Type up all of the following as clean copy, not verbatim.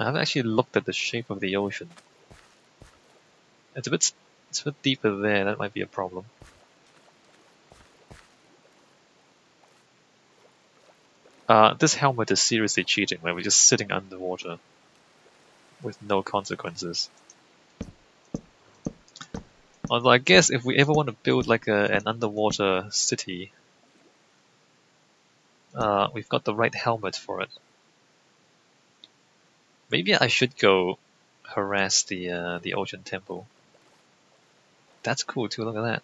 I haven't actually looked at the shape of the ocean. It's a bit deeper there. That might be a problem. This helmet is seriously cheating. Like, we're just sitting underwater with no consequences. Although I guess if we ever want to build like an underwater city, we've got the right helmet for it. Maybe I should go harass the ocean temple. That's cool too. Look at that.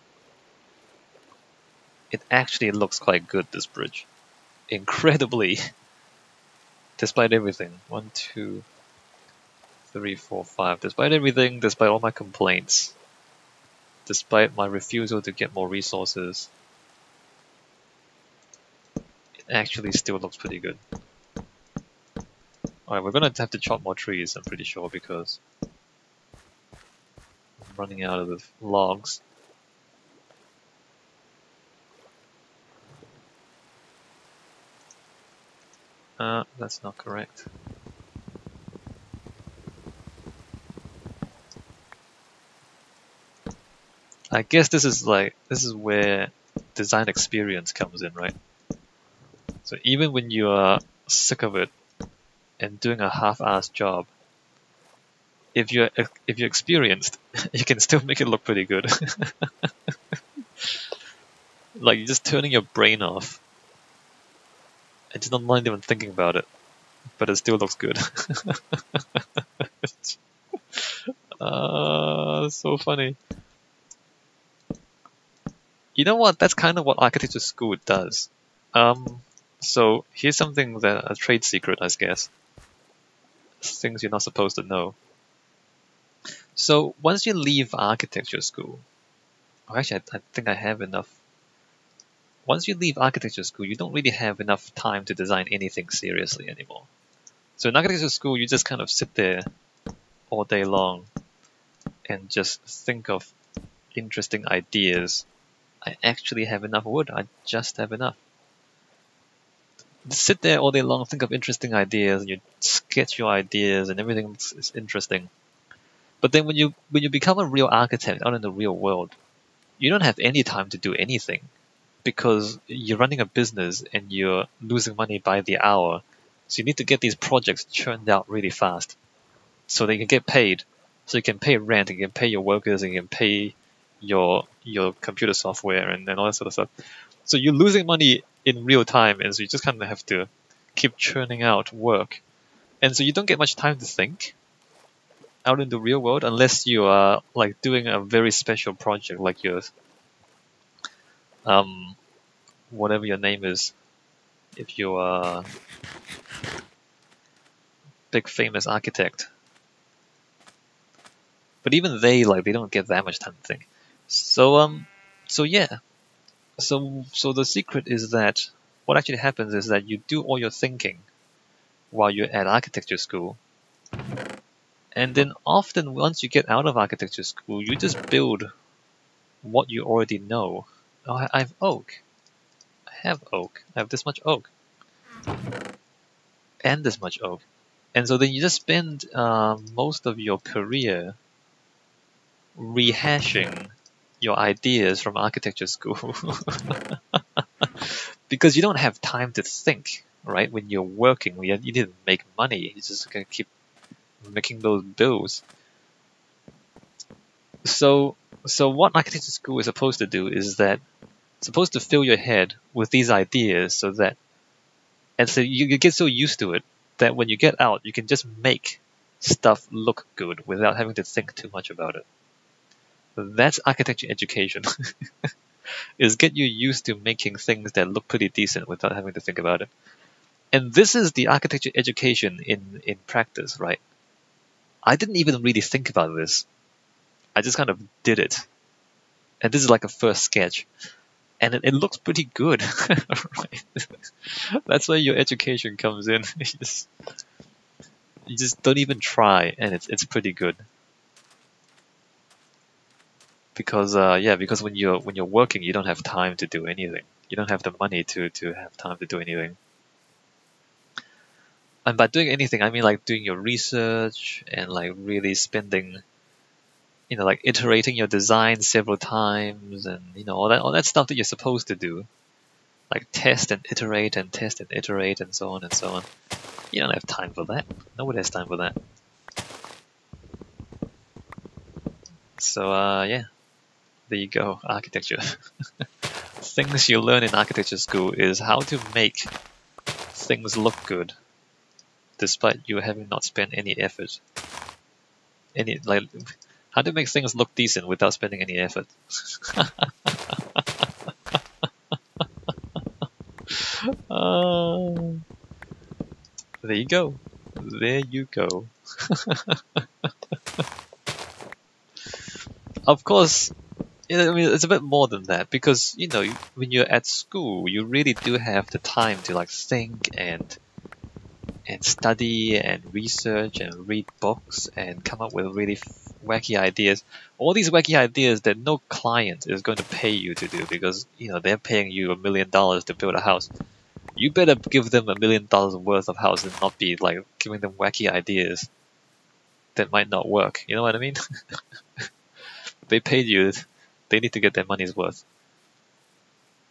It actually looks quite good. This bridge, incredibly, despite everything. 1, 2, 3, 4, 5. Despite everything, despite all my complaints, despite my refusal to get more resources, it actually still looks pretty good. Alright, we're gonna have to chop more trees, I'm pretty sure, because I'm running out of the logs. That's not correct. I guess this is where design experience comes in, right? So even when you are sick of it and doing a half-assed job, if you're experienced, you can still make it look pretty good. Like, you're just turning your brain off and just not even thinking about it, but it still looks good. So funny. You know what? That's kind of what architecture school does. So here's something that a trade secret, I guess. Things you're not supposed to know. So once you leave architecture school, actually I think I have enough. Once you leave architecture school, you don't really have enough time to design anything seriously anymore. So in architecture school, you just kind of sit there all day long and just think of interesting ideas. I actually have enough wood. I just have enough. Just sit there all day long, think of interesting ideas, and you sketch your ideas, and everything is interesting. But then when you become a real architect out in the real world, you don't have any time to do anything because you're running a business and you're losing money by the hour. So you need to get these projects churned out really fast so they can get paid. So you can pay rent, you can pay your workers, and you can pay your computer software and all that sort of stuff. So you're losing money in real time, and so you just kind of have to keep churning out work. And so you don't get much time to think out in the real world unless you are like doing a very special project like yours. Whatever your name is, if you are a big famous architect. But even they don't get that much time to think. So yeah. So the secret is that what actually happens is that you do all your thinking while you're at architecture school. And then often once you get out of architecture school, you just build what you already know. Oh, I have oak. I have oak. I have this much oak. And this much oak. And so then you just spend most of your career rehashing your ideas from architecture school. Because you don't have time to think, right? When you're working, you need to make money. You're just going to keep making those bills. So what architecture school is supposed to do is that it's supposed to fill your head with these ideas so so you get so used to it that when you get out, you can just make stuff look good without having to think too much about it. That's architecture education. Is get you used to making things that look pretty decent without having to think about it. And this is the architecture education in practice, right? I didn't even really think about this. I just kind of did it. And this is like a first sketch. And it looks pretty good. Right? That's where your education comes in. You just don't even try, and it's pretty good. Because because when you're working, you don't have time to do anything. You don't have the money to have time to do anything. And by doing anything, I mean like doing your research and like really spending, like iterating your design several times, and all that stuff that you're supposed to do, like test and iterate and test and iterate and so on and so on. You don't have time for that. Nobody has time for that. So yeah, there you go, architecture. Things you learn in architecture school is how to make things look good, despite you having not spent any effort. How to make things look decent without spending any effort. There you go. There you go. Of course, I mean, it's a bit more than that, because when you're at school, you really do have the time to like think and study and research and read books and come up with really wacky ideas. All these wacky ideas that no client is going to pay you to do, because they're paying you $1 million to build a house. You better give them $1 million worth of house and not be like giving them wacky ideas that might not work. You know what I mean? They paid you. They need to get their money's worth.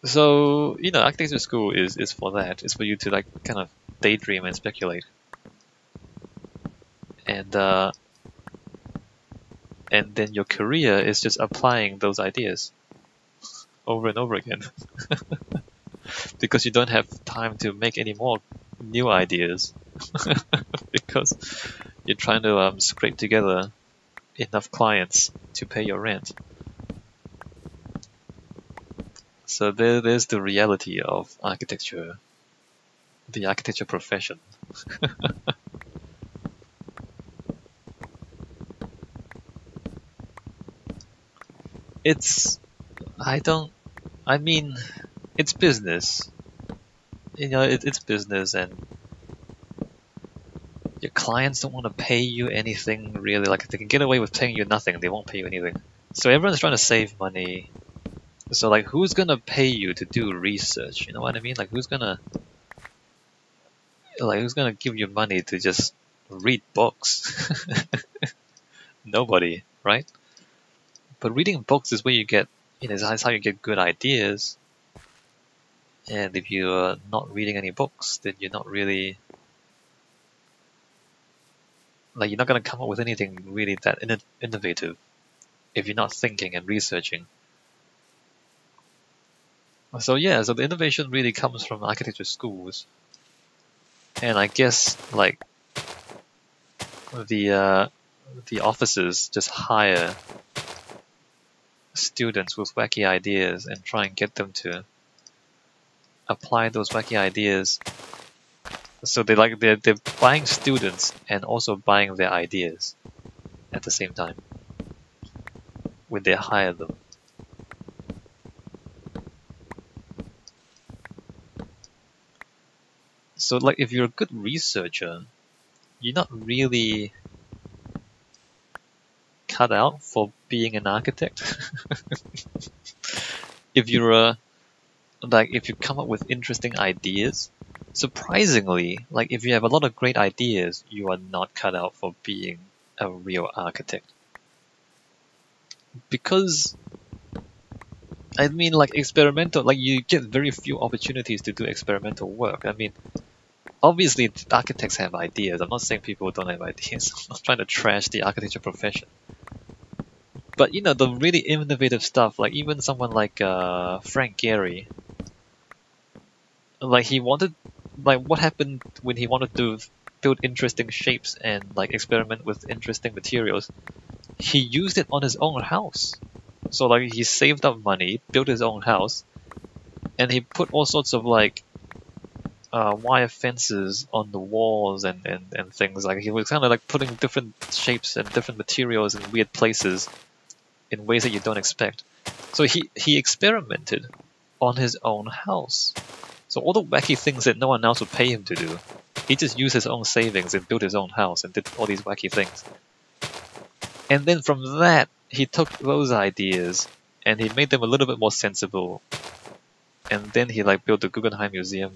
So, architecture school is for that. It's for you to like kind of daydream and speculate. And then your career is just applying those ideas over and over again. Because you don't have time to make any more new ideas. Because you're trying to scrape together enough clients to pay your rent. So there's the reality of architecture, the architecture profession. It's business. It's business, and your clients don't want to pay you anything really. Like, if they can get away with paying you nothing, they won't pay you anything. So everyone's trying to save money. So like, who's gonna pay you to do research? You know what I mean? Like, who's gonna give you money to just read books? Nobody, right? But reading books is where you get, it's how you get good ideas. And if you're not reading any books, then you're not really, like, you're not gonna come up with anything really that innovative if you're not thinking and researching. So yeah, so the innovation really comes from architecture schools. And I guess like the officers just hire students with wacky ideas and try and get them to apply those wacky ideas. So they're buying students and also buying their ideas at the same time when they hire them. So like, if you're a good researcher, you're not really cut out for being an architect. If you come up with interesting ideas, surprisingly, like if you have a lot of great ideas, you are not cut out for being a real architect. Because I mean, like, experimental, like, you get very few opportunities to do experimental work. I mean, obviously architects have ideas. I'm not saying people don't have ideas. I'm not trying to trash the architecture profession. But the really innovative stuff, like even someone like Frank Gehry, like what happened when he wanted to build interesting shapes and like experiment with interesting materials? He used it on his own house. So like, he saved up money, built his own house, and he put all sorts of like wire fences on the walls and things. Like, he was kind of like putting different shapes and different materials in weird places in ways that you don't expect. So he experimented on his own house. So all the wacky things that no one else would pay him to do, he just used his own savings and built his own house and did all these wacky things. And then from that, he took those ideas and he made them a little bit more sensible. And then he like built the Guggenheim Museum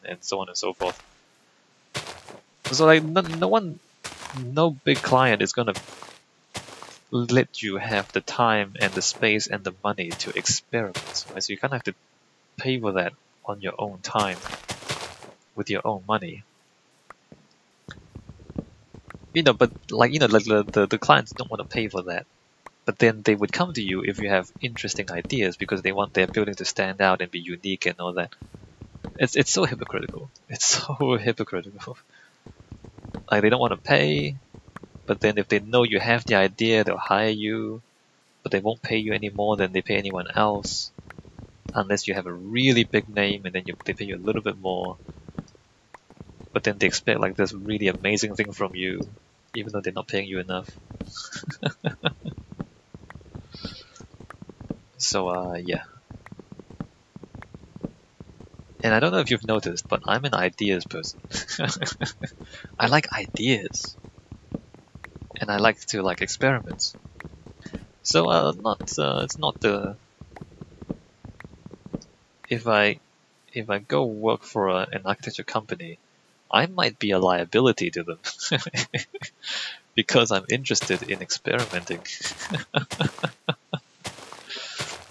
and so on and so forth. So like no big client is gonna let you have the time and the space and the money to experiment. Right? So you kind of have to pay for that on your own time with your own money. But like the clients don't want to pay for that. But then they would come to you if you have interesting ideas because they want their building to stand out and be unique and all that. It's so hypocritical. It's so hypocritical. Like they don't want to pay, but then if they know you have the idea, they'll hire you, but they won't pay you any more than they pay anyone else, unless you have a really big name and then they pay you a little bit more. But then they expect like this really amazing thing from you, even though they're not paying you enough. So yeah. And I don't know if you've noticed, but I'm an ideas person. I like ideas, and I like to like experiment. So it's not the if I go work for an architecture company, I might be a liability to them because I'm interested in experimenting.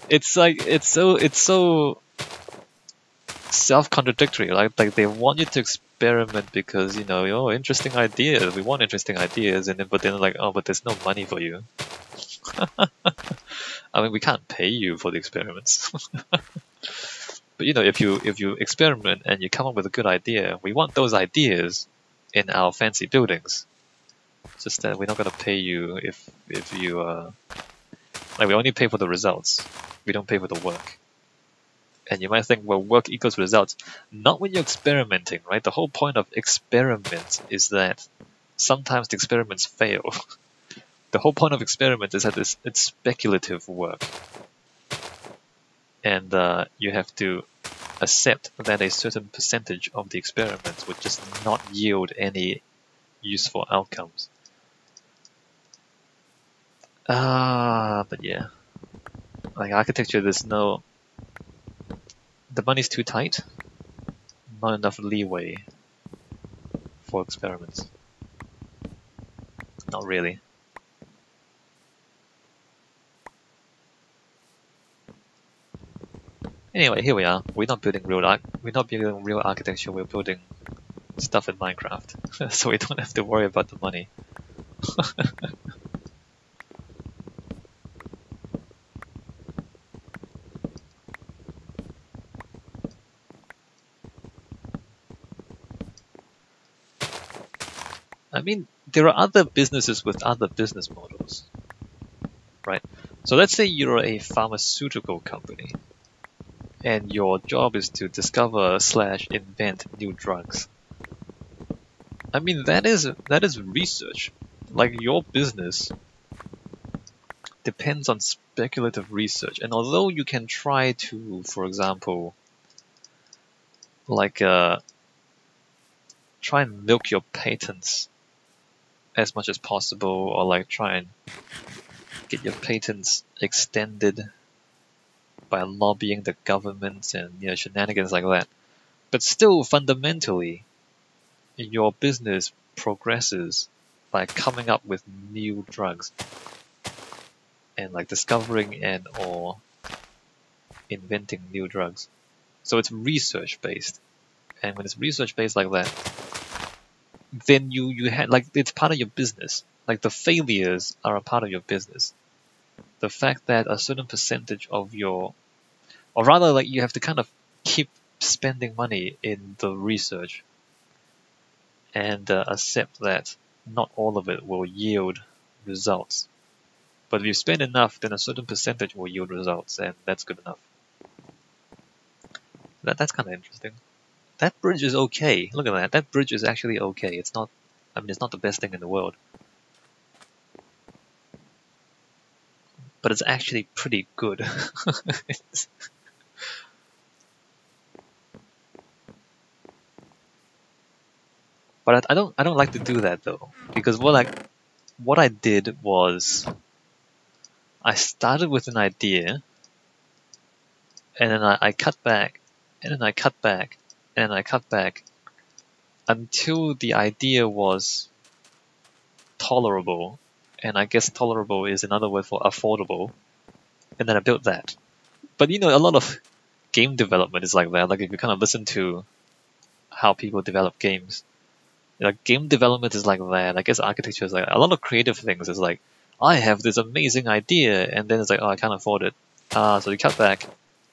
It's so self-contradictory. Like they want you to experiment because interesting ideas. We want interesting ideas, and then but then like but there's no money for you. I mean we can't pay you for the experiments. But if you experiment and you come up with a good idea, we want those ideas in our fancy buildings. Just that we're not gonna pay you if you like we only pay for the results. We don't pay for the work. And you might think, well, work equals results. Not when you're experimenting, right? The whole point of experiments is that sometimes the experiments fail. The whole point of experiments is that it's speculative work. And you have to accept that a certain percentage of the experiments would just not yield any useful outcomes. But yeah. Like architecture, the money's too tight. Not enough leeway for experiments. Not really. Anyway, here we are. We're not building real architecture. We're building stuff in Minecraft, so we don't have to worry about the money. I mean, there are other businesses with other business models, right? So let's say you're a pharmaceutical company, and your job is to discover / invent new drugs. I mean, that is research. Like your business depends on speculative research, and although you can try to, for example, like try and milk your patents as much as possible, or like try and get your patents extended by lobbying the government and shenanigans like that. But still, fundamentally, your business progresses by coming up with new drugs and like discovering and or inventing new drugs. So it's research based, and when it's research based like that, then you had like it's part of your business. Like the failures are a part of your business. The fact that a certain percentage of or rather like you have to kind of keep spending money in the research and accept that not all of it will yield results. But if you spend enough, then a certain percentage will yield results, and that's good enough. That's kind of interesting. That bridge is okay. Look at that. That bridge is actually okay. It's not the best thing in the world. But it's actually pretty good. But I don't like to do that though, because what I did was I started with an idea, and then I cut back, and then I cut back, and then I cut back, until the idea was tolerable, and I guess tolerable is another word for affordable, and then I built that. But you know, a lot of game development is like that. Like if you kind of listen to how people develop games, like game development is like that. I guess architecture is like a lot of creative things. Is like I have this amazing idea, and then it's like, oh, I can't afford it. So you cut back.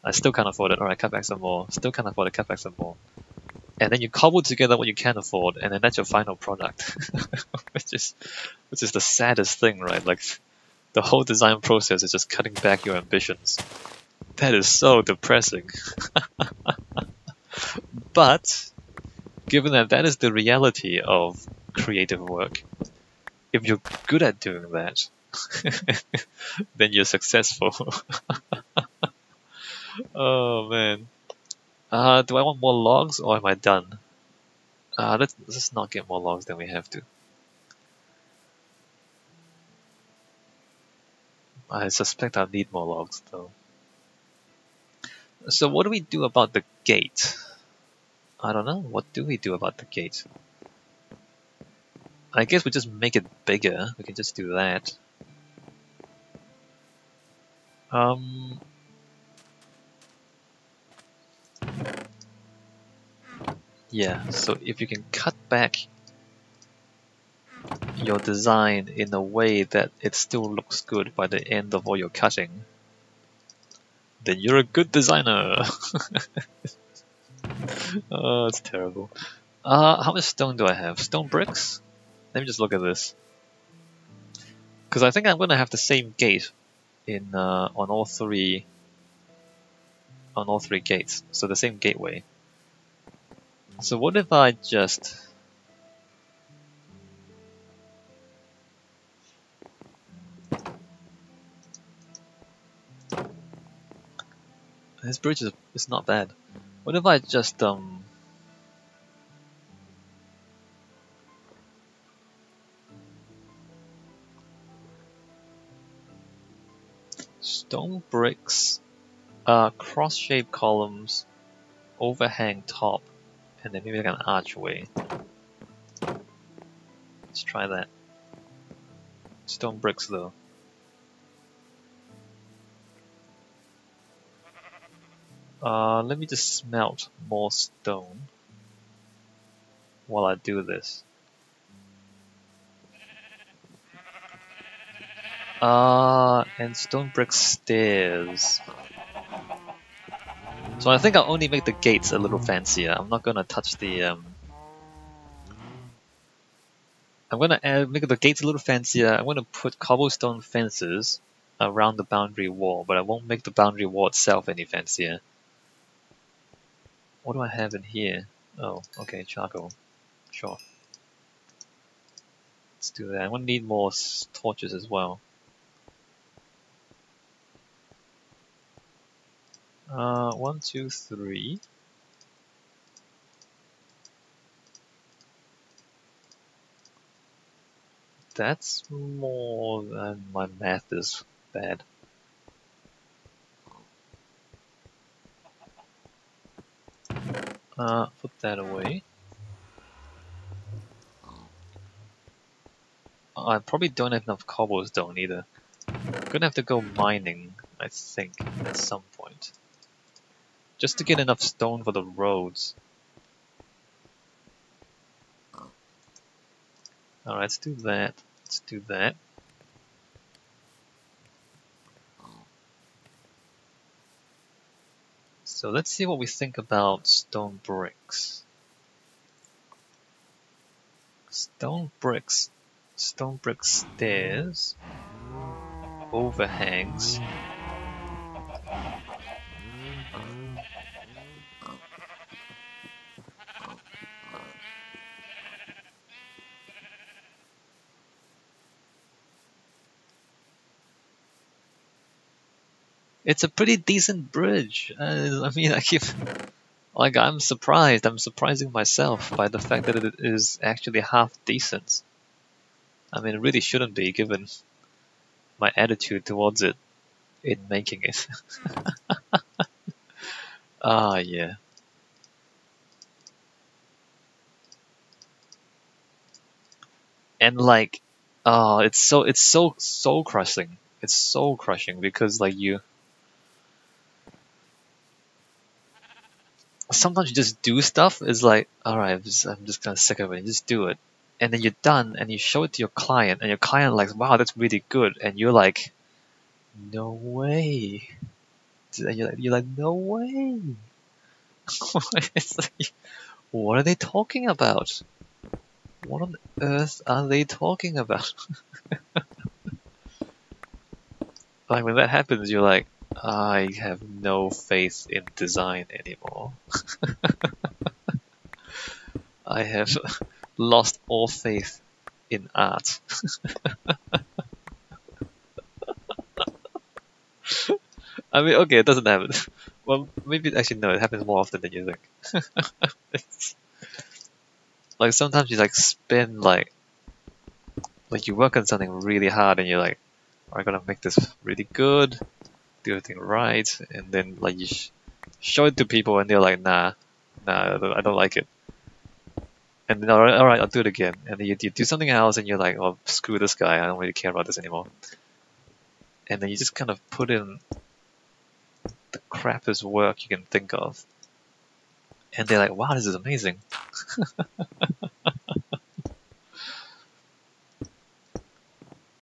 I still can't afford it. All right, cut back some more. Still can't afford it. Cut back some more. And then you cobble together what you can afford, and then that's your final product, which is the saddest thing, right? Like the whole design process is just cutting back your ambitions. That is so depressing. But given that that is the reality of creative work, if you're good at doing that, then you're successful. Oh man. Do I want more logs or am I done? Let's not get more logs than we have to. I suspect I'll need more logs though. So what do we do about the gate? I don't know. What do we do about the gate? I guess we just make it bigger. We can just do that. Yeah, so if you can cut back your design in a way that it still looks good by the end of all your cutting, then you're a good designer. Oh, it's terrible. How much stone do I have? Stone bricks? Let me just look at this. Because I think I'm gonna have the same gate in on all three gates. So the same gateway. So what if I just this bridge is not bad. What if I just stone bricks, cross-shaped columns, overhang top, and then maybe like an archway. Let's try that. Stone bricks though. Let me just smelt more stone while I do this. And stone brick stairs. So I think I'll only make the gates a little fancier. I'm not gonna touch the I'm gonna make the gates a little fancier. I'm gonna put cobblestone fences around the boundary wall, but I won't make the boundary wall itself any fancier. What do I have in here? Oh, okay, charcoal. Sure. Let's do that. I'm gonna need more torches as well. 1, 2, 3. That's more than my math is bad. Put that away. I probably don't have enough cobblestone either. I'm gonna have to go mining, I think, at some point. Just to get enough stone for the roads. Alright, let's do that. Let's do that. So let's see what we think about stone bricks. Stone bricks. Stone brick stairs. Overhangs. It's a pretty decent bridge. I mean, I keep like I'm surprised. I'm surprising myself by the fact that it is actually half decent. I mean, it really shouldn't be given my attitude towards it in making it. Ah, yeah. And like, oh, it's so soul crushing. It's soul crushing because like you sometimes you just do stuff. It's like, all right, I'm just kind of sick of it. You just do it, and then you're done, and you show it to your client, and your client like, wow, that's really good, and you're like, no way. And you're like, no way. It's like, what are they talking about? What on earth are they talking about? Like when that happens, you're like, I have no faith in design anymore. I have lost all faith in art. I mean, okay, it doesn't happen. Well, maybe actually no, it happens more often than you think. It's, like sometimes you like spend like you work on something really hard and you're like, I'm gonna make this really good, do everything right, and then like you show it to people and they're like, nah, I don't like it. And then all right, I'll do it again. And then you do something else and you're like, oh, screw this guy, I don't really care about this anymore. And then you just kind of put in the crappiest work you can think of. And they're like, wow, this is amazing.